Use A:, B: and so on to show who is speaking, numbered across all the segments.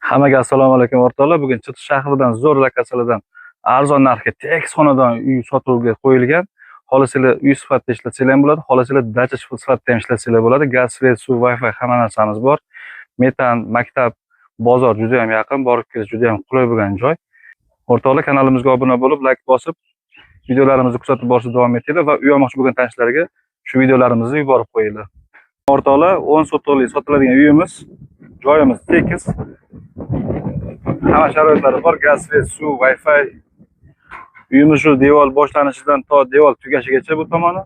A: Hammaga assalomu alaykum o'rtoqlar. Bugun Chirchiq shahridan zo'r lokatsiyalardan arzon narxga tekis xonadon uy sotuvga qo'yilgan. Xohlasanglar uy sifatida ishlatsanglar ham bo'ladi, xohlasanglar dacha sifatida ham ishlatsanglar bo'ladi. Gaz, svet, suv, Wi-Fi hamma narsamiz bor. Metan, maktab, bozor juda ham yaqin, borib kelish juda ham qulay bo'lgan joy. O'rtoqlar, kanalimizga obuna bo'lib, like bosib, videolarimizni kuzatib borishda davom etinglar va uy olmoqchi bo'lgan tanishlarga shu videolarimizni yuborib qo'yinglar. O'rtoqlar, 10 sotuvlik sotiladigan uyimiz, joyimiz tekis. Hamma sharoitlari bor, gaz, svet, suv, Wi-Fi. Uyimiz shu devor boshlanishidan to devor tugashigacha bu tomoni.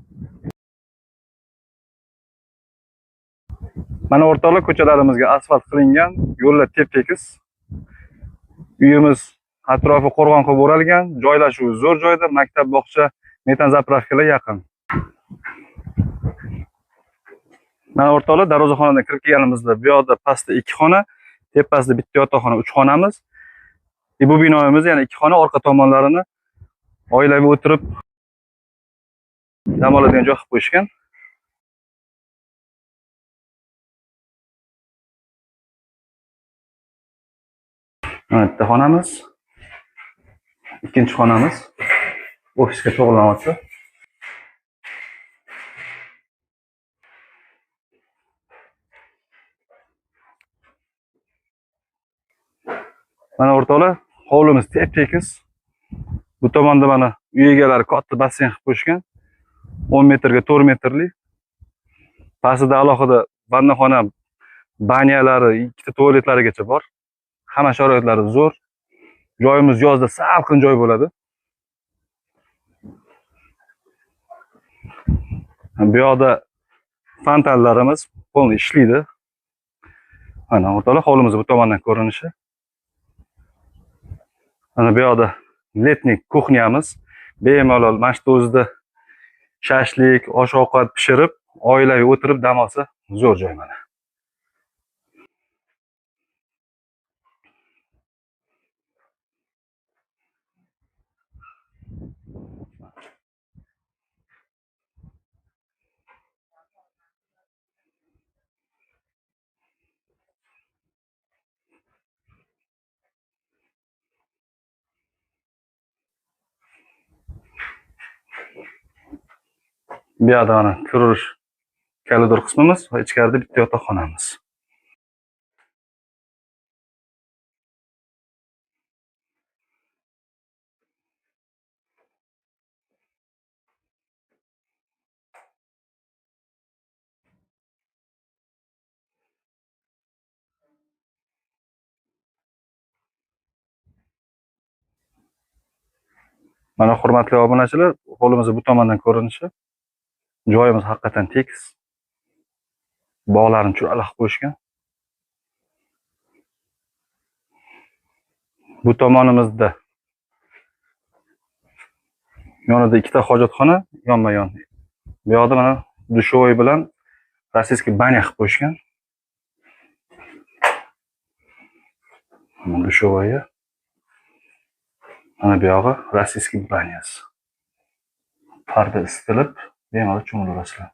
A: Mana o'rtoqlar, ko'chalarimizga asfalt qilingan, yo'llar tep-tekis. Uyimiz atrofi qo'rg'on qilib o'ralgan, joylashuvi zo'r joyda, maktab, bog'cha, metan zapravkalar yaqin. Mana o'rtoqlar, darvozaxonadan kirib kelganimizda bu yoqda pastda 2 xona, tepasida bitta yotoqxona, 3 xonamiz. Bu binomiz yana 2 xona, orqa tomonlarini oilaviy o'tirib dam oladigan joy qilib qo'yishgan. Mana bitta xonamiz, ikkinchi xonamiz ofisga to'g'rilanyapti. Mana o'rtoqlar, hovlimiz tep-tekis. Bu tomonda mana uy egalari katta basseyn qilib qo'yishgan. 10 metrga 4 metrli. Pastida alohida vannaxona, banyalari, ikkita tualetlarigacha bor. Hamma sharoitlari zo'r. Joyimiz yozda salqin joy bo'ladi. Bu yoqda fontanlarimiz polni ishlaydi. Mana o'rtoqlar, hovlimiz bu tomondan ko'rinishi. Mana bu yoqda letniy kuxnyamiz. Bemalol mana shu o'zida shashlik, osh-ovqat pishirib, oilaviy o'tirib dam olsa zo'r joy mana. Bu yoqda mana kirish koridor qismimiz va ichkarida bitta yotoqxonamiz. Mana hurmatli obunachilar, hovlimiz bu tomondan ko'rinishi. Joyimiz haqiqatan tekis. Bog'larni churalaq qo'yishgan. Bu tomonimizda yonida ikkita hojatxona, yonma-yon. Bu yoqda mana dushovoy bilan rossiyskiy banya qilib qo'yishgan. Mana dushovoyi. Mana bu yog'i rossiyskiy banyasi. Parda isitilib, bemalol cho'milaverasizlar.